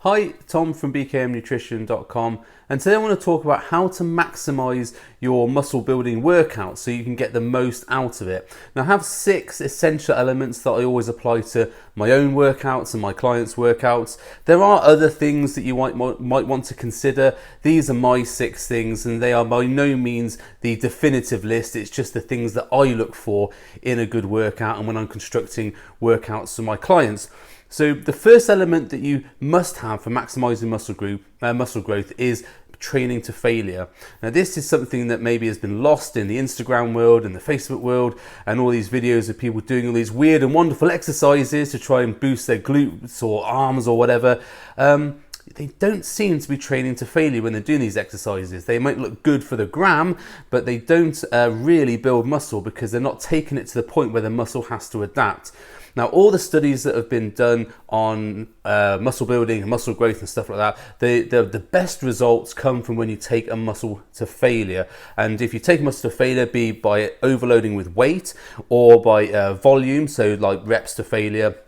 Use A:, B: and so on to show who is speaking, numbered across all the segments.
A: Hi, Tom from bkmnutrition.com, and today I want to talk about how to maximize your muscle building workout so you can get the most out of it. Now, I have 6 essential elements that I always apply to my own workouts and my clients' workouts. There are other things that you might want to consider. These are my 6 things, and they are by no means the definitive list. It's just the things that I look for in a good workout and when I'm constructing workouts for my clients. So the first element that you must have for maximizing muscle growth is training to failure. Now, this is something that maybe has been lost in the Instagram world and the Facebook world, and all these videos of people doing all these weird and wonderful exercises to try and boost their glutes or arms or whatever. They don't seem to be training to failure when they're doing these exercises. They might look good for the gram, but they don't really build muscle because they're not taking it to the point where the muscle has to adapt. Now, all the studies that have been done on muscle building and muscle growth and stuff like that, the best results come from when you take a muscle to failure. And if you take a muscle to failure, be by overloading with weight or by volume, so like reps to failure,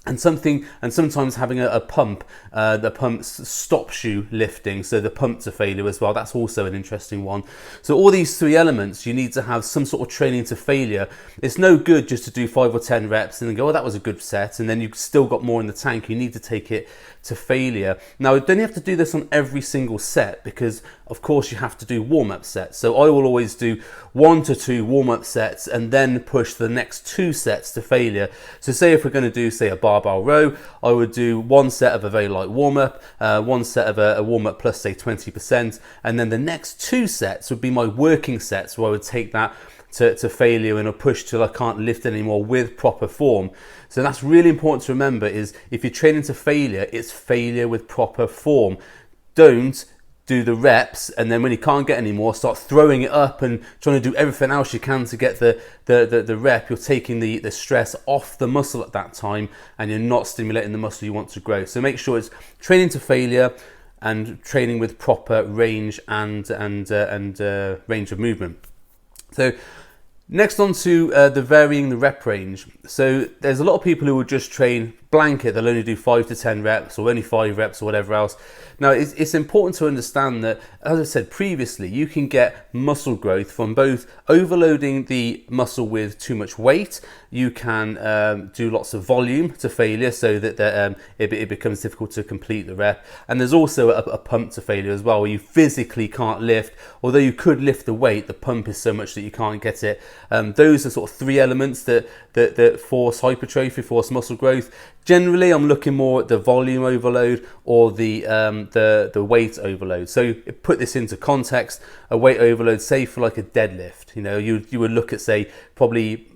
A: and sometimes having a pump. The pump stops you lifting, so the pump to failure as well. That's also an interesting one. So all these 3 elements, you need to have some sort of training to failure. It's no good just to do 5 or 10 reps and then go, oh, that was a good set, and then you've still got more in the tank. You need to take it to failure. Now, don't you have to do this on every single set, because of course you have to do warm-up sets. So I will always do 1 to 2 warm-up sets and then push the next 2 sets to failure. So say if we're going to do, say, a barbell row, I would do 1 set of a very light warm-up, 1 set of a warm-up plus, say, 20%, and then the next 2 sets would be my working sets, where I would take that to failure and a push till I can't lift anymore with proper form. So that's really important to remember, is if you're training to failure, it's failure with proper form. Don't do the reps and then when you can't get any more, start throwing it up and trying to do everything else you can to get the rep. You're taking the stress off the muscle at that time, and you're not stimulating the muscle you want to grow. So make sure it's training to failure and training with proper range and range of movement. So next on to the varying the rep range. So there's a lot of people who will just train blanket. They'll only do 5 to 10 reps or only 5 reps or whatever else. Now, it's important to understand that, as I said previously, you can get muscle growth from both overloading the muscle with too much weight. You can do lots of volume to failure so that it becomes difficult to complete the rep. And there's also a pump to failure as well, where you physically can't lift. Although you could lift the weight, the pump is so much that you can't get it. Those are sort of 3 elements that force hypertrophy, force muscle growth. Generally, I'm looking more at the volume overload or the weight overload. So put this into context: a weight overload, say for like a deadlift, you would look at, say, probably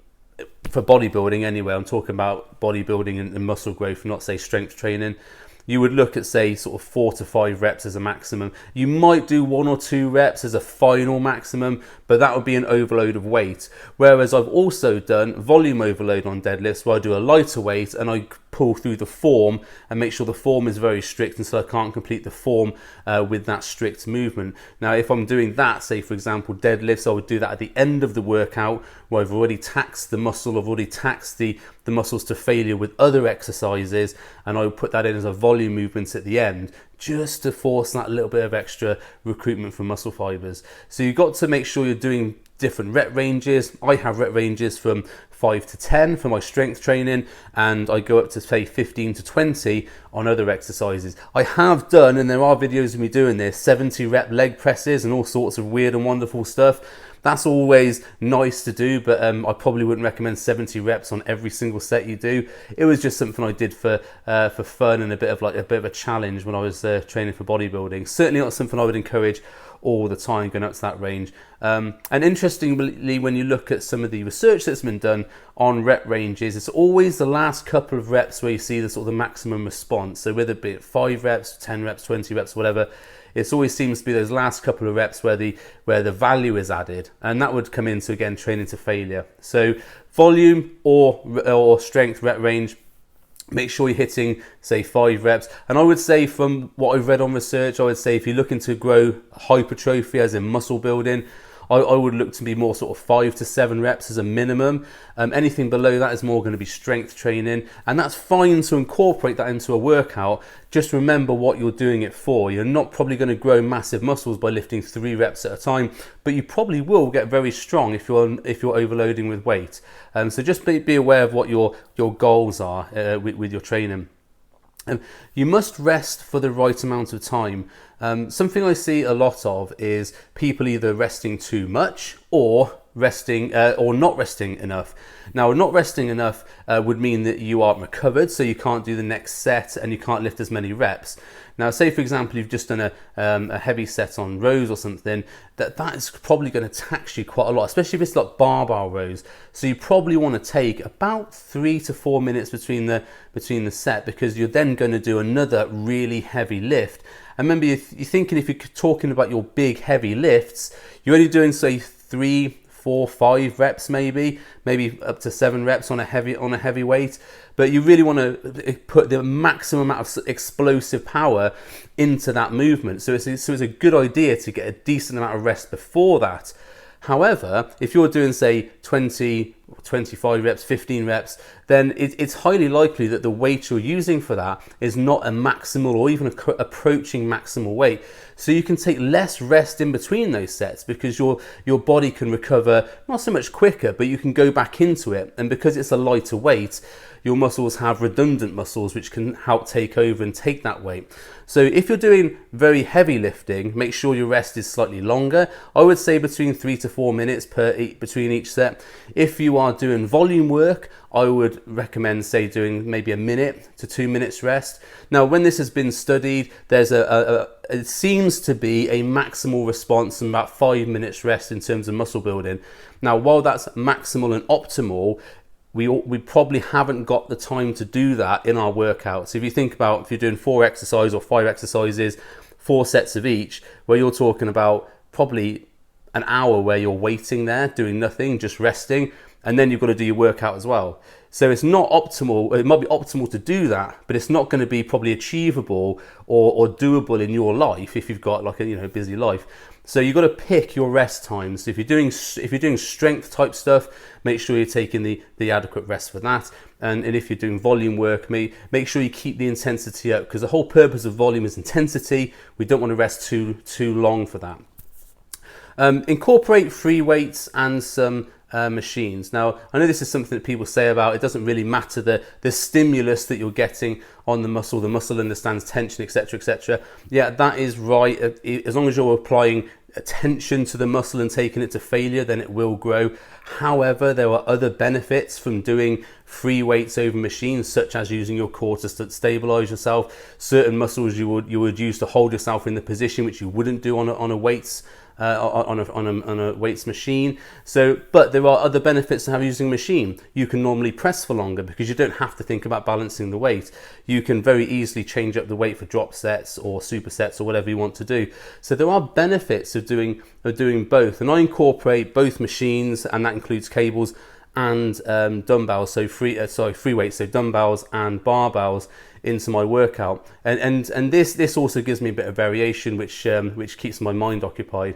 A: for bodybuilding anyway. I'm talking about bodybuilding and muscle growth, not say strength training. You would look at, say, sort of 4 to 5 reps as a maximum. You might do 1 or 2 reps as a final maximum, but that would be an overload of weight. Whereas I've also done volume overload on deadlifts, where I do a lighter weight and I pull through the form and make sure the form is very strict, and so I can't complete the form with that strict movement. Now, if I'm doing that, say for example deadlifts, I would do that at the end of the workout, where I've already taxed the muscle, I've already taxed the muscles to failure with other exercises, and I would put that in as a volume movement at the end, just to force that little bit of extra recruitment from muscle fibers. So you've got to make sure you're doing different rep ranges. I have rep ranges from 5 to 10 for my strength training, and I go up to, say, 15 to 20 on other exercises. I have done, and there are videos of me doing this, 70 rep leg presses and all sorts of weird and wonderful stuff. That's always nice to do, but I probably wouldn't recommend 70 reps on every single set you do. It was just something I did for fun and a bit of a challenge when I was training for bodybuilding. Certainly not something I would encourage all the time, going up to that range. And interestingly, when you look at some of the research that's been done on rep ranges, it's always the last couple of reps where you see the sort of the maximum response. So whether it be 5 reps, 10 reps, 20 reps, whatever, it always seems to be those last couple of reps where the value is added, and that would come into, again, training to failure. So volume or strength rep range, make sure you're hitting, say, 5 reps. And I would say, from what I've read on research, I would say if you're looking to grow hypertrophy, as in muscle building, I would look to be more sort of 5 to 7 reps as a minimum. Anything below that is more going to be strength training, and that's fine to incorporate that into a workout. Just remember what you're doing it for. You're not probably going to grow massive muscles by lifting 3 reps at a time, but you probably will get very strong if you're overloading with weight. So just be aware of what your goals are with your training. You must rest for the right amount of time. Something I see a lot of is people either resting too much or not resting enough. Now, not resting enough would mean that you aren't recovered, so you can't do the next set and you can't lift as many reps. Now, say for example you've just done a heavy set on rows or something, that is probably going to tax you quite a lot, especially if it's like barbell rows. So you probably want to take about 3 to 4 minutes between the set, because you're then going to do another really heavy lift. And remember, you're thinking, if you're talking about your big heavy lifts, you're only doing say 3, 4, 5 reps, maybe up to 7 reps on a heavy weight, but you really want to put the maximum amount of explosive power into that movement. So it's a good idea to get a decent amount of rest before that. However, if you're doing say 20, 25 reps, 15 reps, then it's highly likely that the weight you're using for that is not a maximal or even approaching maximal weight. So you can take less rest in between those sets, because your body can recover not so much quicker, but you can go back into it. And because it's a lighter weight, your muscles have redundant muscles which can help take over and take that weight. So if you're doing very heavy lifting, make sure your rest is slightly longer. I would say between 3 to 4 minutes between each set. If you are doing volume work, I would recommend say doing maybe 1 minute to 2 minutes rest. Now, when this has been studied, there's it seems to be a maximal response and about 5 minutes rest in terms of muscle building. Now, while that's maximal and optimal, we probably haven't got the time to do that in our workouts. If you think about, if you're doing 4 exercises or 5 exercises, 4 sets of each, where you're talking about probably an hour where you're waiting there, doing nothing, just resting, and then you've got to do your workout as well. So it's not optimal. It might be optimal to do that, but it's not going to be probably achievable or doable in your life if you've got like a busy life. So you've got to pick your rest times. So if you're doing strength type stuff, make sure you're taking the adequate rest for that. And if you're doing volume work, make sure you keep the intensity up, because the whole purpose of volume is intensity. We don't want to rest too long for that. Incorporate free weights and some machines. Now, I know this is something that people say about it doesn't really matter the stimulus that you're getting on the muscle understands tension, etc., etc. Yeah, that is right. As long as you're applying attention to the muscle and taking it to failure, then it will grow. However, there are other benefits from doing free weights over machines, such as using your core to stabilize yourself. Certain muscles you would use to hold yourself in the position which you wouldn't do on a weights on a weights machine. So, but there are other benefits to using a machine. You can normally press for longer because you don't have to think about balancing the weight. You can very easily change up the weight for drop sets or supersets or whatever you want to do. So there are benefits of doing both, and I incorporate both machines, and that includes cables and dumbbells, so free weights, so dumbbells and barbells into my workout, and this also gives me a bit of variation, which keeps my mind occupied.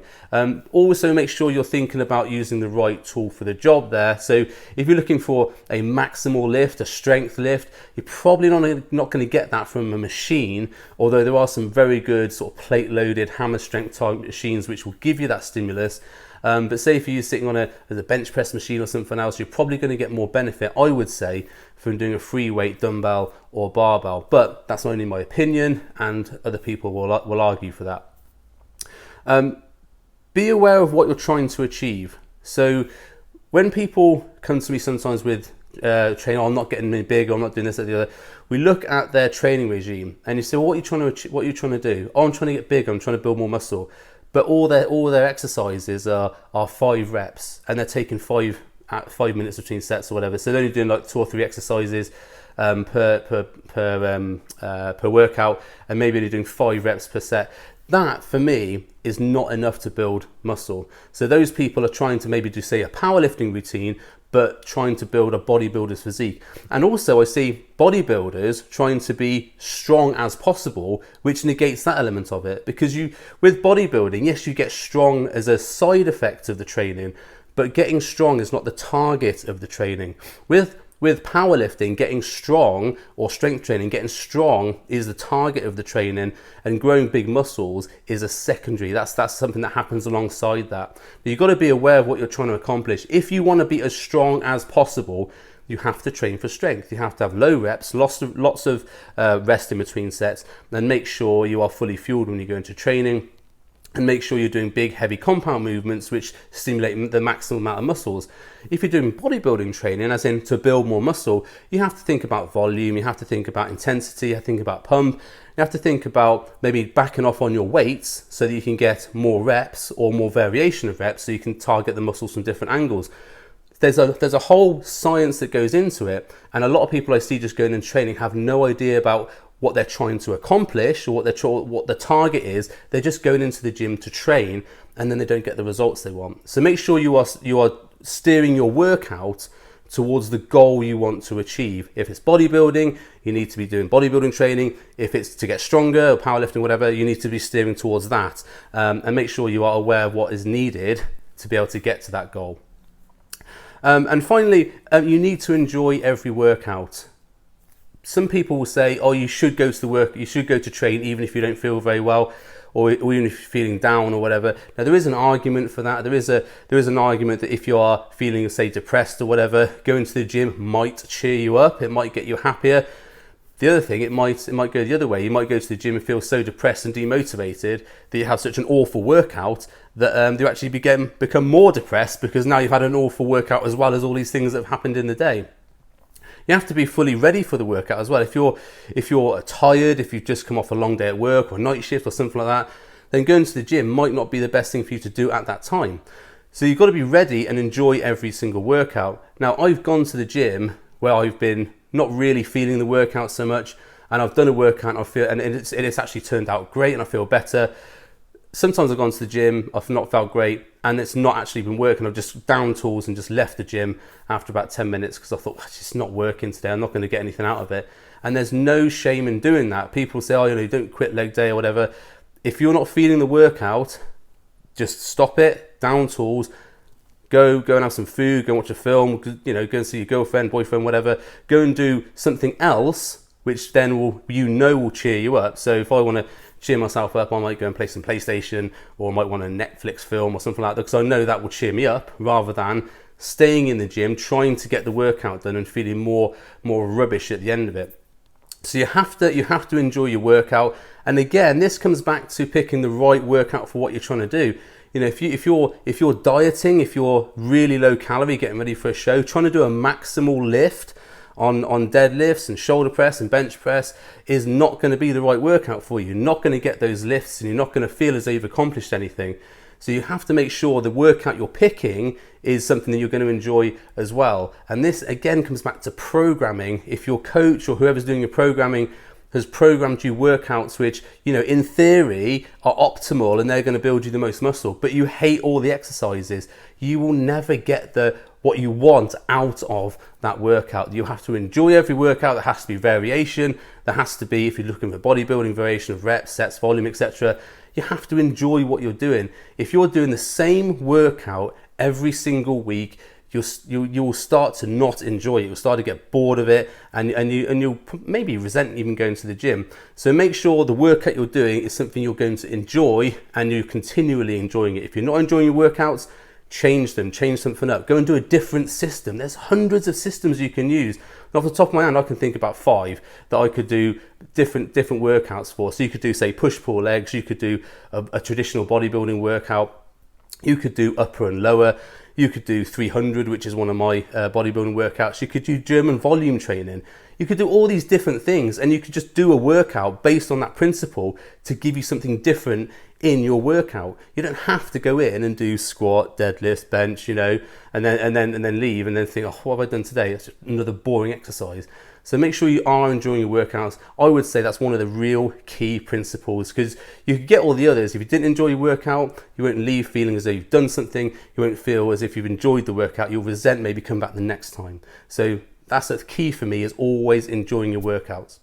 A: Also, make sure you're thinking about using the right tool for the job there. So if you're looking for a maximal lift, a strength lift, you're probably not going to get that from a machine, although there are some very good sort of plate loaded hammer strength type machines which will give you that stimulus. But say if you're sitting on a bench press machine or something else, you're probably going to get more benefit, I would say, from doing a free weight dumbbell or barbell. But that's only my opinion, and other people will argue for that. Be aware of what you're trying to achieve. So when people come to me sometimes with training, I'm not getting any big, I'm not doing this, that, the other, we look at their training regime and you say, well, what are you trying to do? Oh, I'm trying to get big, I'm trying to build more muscle. But all their exercises are 5 reps, and they're taking 5 minutes between sets or whatever. So they're only doing like 2 or 3 exercises per workout, and maybe they're doing 5 reps per set. That, for me, is not enough to build muscle. So those people are trying to maybe do, say, a powerlifting routine, but trying to build a bodybuilder's physique. And also I see bodybuilders trying to be strong as possible, which negates that element of it. Because with bodybuilding, yes, you get strong as a side effect of the training, but getting strong is not the target of the training. With powerlifting, getting strong, or strength training, getting strong is the target of the training, and growing big muscles is a secondary. That's something that happens alongside that. But you've got to be aware of what you're trying to accomplish. If you want to be as strong as possible, you have to train for strength. You have to have low reps, lots of rest in between sets, and make sure you are fully fueled when you go into training. And make sure you're doing big, heavy compound movements which stimulate the maximum amount of muscles. If you're doing bodybuilding training, as in to build more muscle, you have to think about volume, you have to think about intensity, you have to think about pump, you have to think about maybe backing off on your weights so that you can get more reps or more variation of reps, so you can target the muscles from different angles. There's a whole science that goes into it, and a lot of people I see just going in training have no idea about what they're trying to accomplish or what the target is. They're just going into the gym to train, and then they don't get the results they want. So make sure you are steering your workout towards the goal you want to achieve. If it's bodybuilding, you need to be doing bodybuilding training. If it's to get stronger or powerlifting, whatever, you need to be steering towards that, and make sure you are aware of what is needed to be able to get to that goal. And finally, you need to enjoy every workout. Some people will say, oh, you should go to train even if you don't feel very well, or even if you're feeling down or whatever. Now, there is an argument for that. There is an argument that if you are feeling, say, depressed or whatever, going to the gym might cheer you up. It might get you happier. The other thing, it might go the other way. You might go to the gym and feel so depressed and demotivated that you have such an awful workout that you actually become more depressed, because now you've had an awful workout as well as all these things that have happened in the day. You have to be fully ready for the workout as well. If you're tired, if you've just come off a long day at work or a night shift or something like that, then going to the gym might not be the best thing for you to do at that time. So you've got to be ready and enjoy every single workout. Now, I've gone to the gym where I've been not really feeling the workout so much, and I've done a workout and it's actually turned out great and I feel better. Sometimes I've gone to the gym, I've not felt great, and it's not actually been working. I've just down tools and just left the gym after about 10 minutes because I thought, it's just not working today. I'm not going to get anything out of it. And there's no shame in doing that. People say, you don't quit leg day or whatever. If you're not feeling the workout, just stop it, down tools, go and have some food, go and watch a film, go and see your girlfriend, boyfriend, whatever. Go and do something else, which then will cheer you up. So if I want to cheer myself up, I might go and play some PlayStation, or I might want a Netflix film or something like that, because I know that will cheer me up, rather than staying in the gym, trying to get the workout done and feeling more rubbish at the end of it. So you have to enjoy your workout. And again, this comes back to picking the right workout for what you're trying to do. If you're dieting, if you're really low calorie, getting ready for a show, trying to do a maximal lift on deadlifts and shoulder press and bench press is not going to be the right workout for you. You're not going to get those lifts, and you're not going to feel as though you've accomplished anything. So you have to make sure the workout you're picking is something that you're going to enjoy as well. And this again comes back to programming. If your coach or whoever's doing your programming has programmed you workouts which, in theory are optimal and they're going to build you the most muscle, but you hate all the exercises, you will never get what you want out of that workout. You have to enjoy every workout. There has to be variation. There has to be, if you're looking for bodybuilding, variation of reps, sets, volume, etc. You have to enjoy what you're doing. If you're doing the same workout every single week, you will start to not enjoy it. You'll start to get bored of it, and you'll maybe resent even going to the gym. So make sure the workout you're doing is something you're going to enjoy, and you're continually enjoying it. If you're not enjoying your workouts, change them, change something up, go and do a different system. There's hundreds of systems you can use. And off the top of my hand, I can think about 5 that I could do different workouts for. So you could do, say, push-pull legs, you could do a traditional bodybuilding workout, you could do upper and lower, you could do 300, which is one of my bodybuilding workouts, you could do German volume training. You could do all these different things, and you could just do a workout based on that principle to give you something different in your workout. You don't have to go in and do squat, deadlift, bench, and then leave and then think, what have I done today? That's another boring exercise. So make sure you are enjoying your workouts. I would say that's one of the real key principles, because you can get all the others. If you didn't enjoy your workout, you won't leave feeling as though you've done something. You won't feel as if you've enjoyed the workout. You'll resent maybe come back the next time. So that's the key for me, is always enjoying your workouts.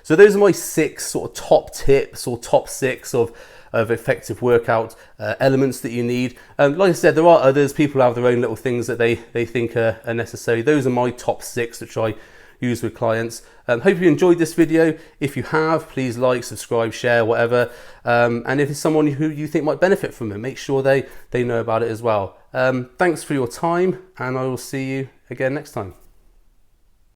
A: So those are my 6 sort of top tips, or top 6 of effective workout elements that you need. Like I said, there are others. People have their own little things that they think are necessary. Those are my top 6 which I use with clients. Hope you enjoyed this video. If you have, please like, subscribe, share, whatever. And if it's someone who you think might benefit from it, make sure they know about it as well. Thanks for your time, and I will see you again next time.